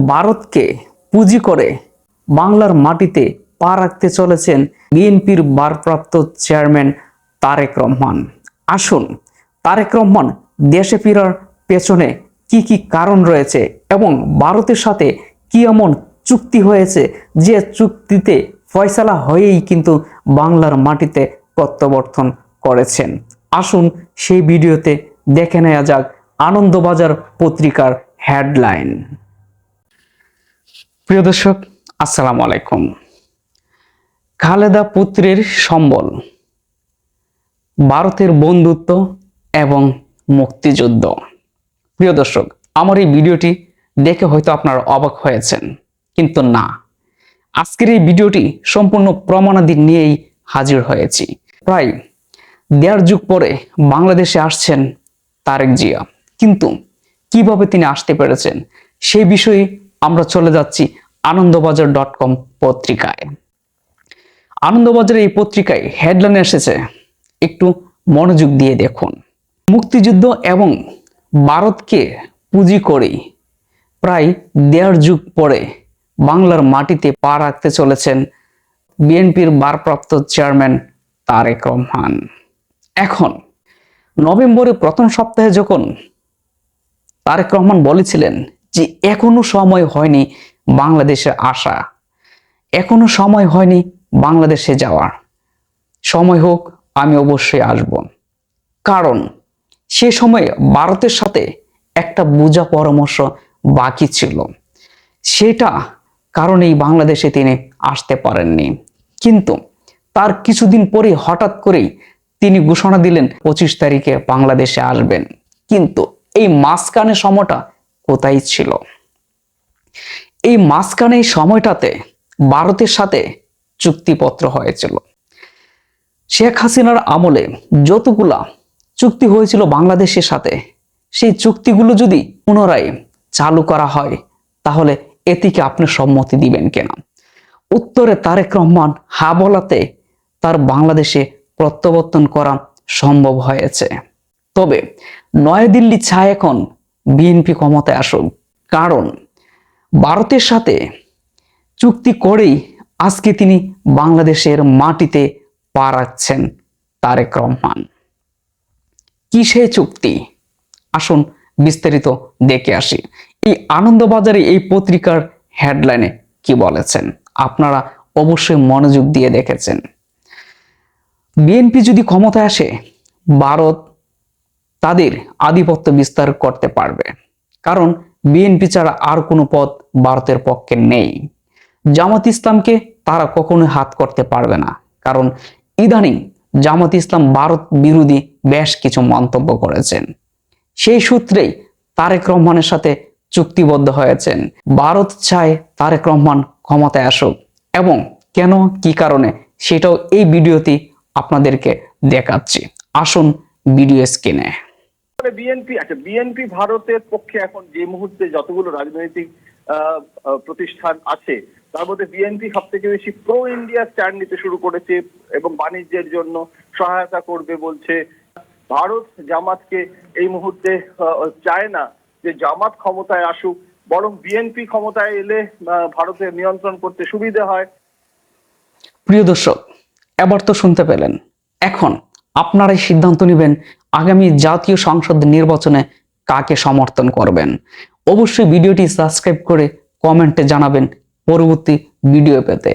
ভারতকে পুঁজি করে বাংলার মাটিতে পা রাখতে চলেছেন বিএনপির ভারপ্রাপ্ত চেয়ারম্যান তারেক রহমান। আসুন তারেক রহমান দেশে ফেরার পেছনে কি কি কারণ রয়েছে এবং ভারতের সাথে কি এমন চুক্তি হয়েছে যে চুক্তিতে ফয়সালা হয়েই কিন্তু বাংলার মাটিতে প্রত্যাবর্তন করেছেন। আসুন সেই ভিডিওতে দেখে নেওয়া যাক আনন্দবাজার পত্রিকার হেডলাইন। প্রিয় দর্শক, আসসালামু আলাইকুম। খালেদা পুত্রের সম্বল, ভারতের বন্ধুত্ব এবং মুক্তিযুদ্ধ। প্রিয় দর্শক, আমার এই ভিডিওটি দেখে হয়তো আপনারা অবাক হয়েছেন, কিন্তু না, আজকের এই ভিডিওটি সম্পূর্ণ প্রমাণাদি নিয়েই হাজির হয়েছি। প্রায় 1.5 যুগ পরে বাংলাদেশে আসছেন তারেক জিয়া, কিন্তু কিভাবে তিনি আসতে পেরেছেন সেই বিষয়ে আমরা চলে যাচ্ছি আনন্দবাজার.com পত্রিকায়। আনন্দবাজার এই পত্রিকায় হেডলাইন এসেছে, একটু মনোযোগ দিয়ে দেখুন। মুক্তিযুদ্ধ এবং ভারতকে পুঁজি করেই প্রায় 1.5 যুগ পরে বাংলার মাটিতে পা রাখতে চলেছেন বিএনপির ভারপ্রাপ্ত চেয়ারম্যান তারেক রহমান। এখন নভেম্বরের প্রথম সপ্তাহে যখন তারেক রহমান বলেছিলেন যে এখনো সময় হয়নি বাংলাদেশে আসা, এখনো সময় হয়নি বাংলাদেশে যাওয়ার, সময় হোক আমি অবশ্যই আসব। কারণ সে সময় ভারতের সাথে একটা বোঝা পরামর্শ বাকি ছিল, সেটা কারণেই বাংলাদেশে তিনি আসতে পারেননি। কিন্তু তার কিছুদিন পরে হঠাৎ করেই তিনি ঘোষণা দিলেন 25 তারিখে বাংলাদেশে আসবেন। কিন্তু এই মাঝখানে সময়টা কোথায় ছিল? এই মাঝখানে সময়টাতে ভারতের সাথে চুক্তিপত্র হয়েছিল। শেখ হাসিনার আমলে যতগুলা চুক্তি হয়েছিল বাংলাদেশের সাথে, সেই চুক্তিগুলো যদি পুনরায় চালু করা হয় তাহলে এটিকে আপনি সম্মতি দিবেন কিনা? উত্তরে তারেক রহমান হা বলাতে তার বাংলাদেশে প্রত্যাবর্তন করা সম্ভব হয়েছে। তবে নয়াদিল্লি চায় এখন বিএনপি ক্ষমতায় আসুক, কারণ ভারতের সাথে চুক্তি করেই আজকে তিনি বাংলাদেশের মাটিতে পা রাখছেন তারেক রহমান। কি সেই চুক্তি? আসুন বিস্তারিত দেখে আসি। এই আনন্দবাজারে এই পত্রিকার হেডলাইনে কি বলেছেন আপনারা অবশ্যই মনোযোগ দিয়ে দেখেছেন। বিএনপি যদি ক্ষমতায় আসে, ভারত তাদের আধিপত্য বিস্তার করতে পারবে, কারণ বিএনপি ছাড়া আর কোনো পথ ভারতের পক্ষে নেই। জামাত ইসলামকে তারা কখনোই হাত করতে পারবে না, কারণ ইদানিং জামাত ইসলাম ভারত বিরোধী বেশ কিছু মন্তব্য করেছেন। সেই সূত্রেই তারেক রহমানের সাথে চুক্তিবদ্ধ হয়েছেন। ভারত চায় তারেক রহমান ক্ষমতায় আসুক, এবং কেন কি কারণে সেটাও এই ভিডিওতে আপনাদেরকে দেখাচ্ছি। আসুন ভিডিও স্ক্রিনে। বিএনপি ভারতের পক্ষে এখন যে মুহূর্তে যতগুলো রাজনৈতিক প্রতিষ্ঠান আছে তার মধ্যে বিএনপি সব থেকে বেশি প্রো ইন্ডিয়া স্ট্যান্ড নিতে শুরু করেছে এবং বাণিজ্যের জন্য সহায়তা করবে বলছে। ভারত জামাতকে এই মুহূর্তে চায় না যে জামাত ক্ষমতায় আসুক, বরং বিএনপি ক্ষমতায় এলে ভারতের নিয়ন্ত্রণ করতে সুবিধা হয়। প্রিয় দর্শক, এবার তো শুনতে পেলেন। এখন আপনারাই সিদ্ধান্ত নেবেন আগামী জাতীয় সংসদ নির্বাচনে কাকে সমর্থন করবেন। অবশ্যই ভিডিওটি সাবস্ক্রাইব করে কমেন্টে জানাবেন পরবর্তী ভিডিও পেতে।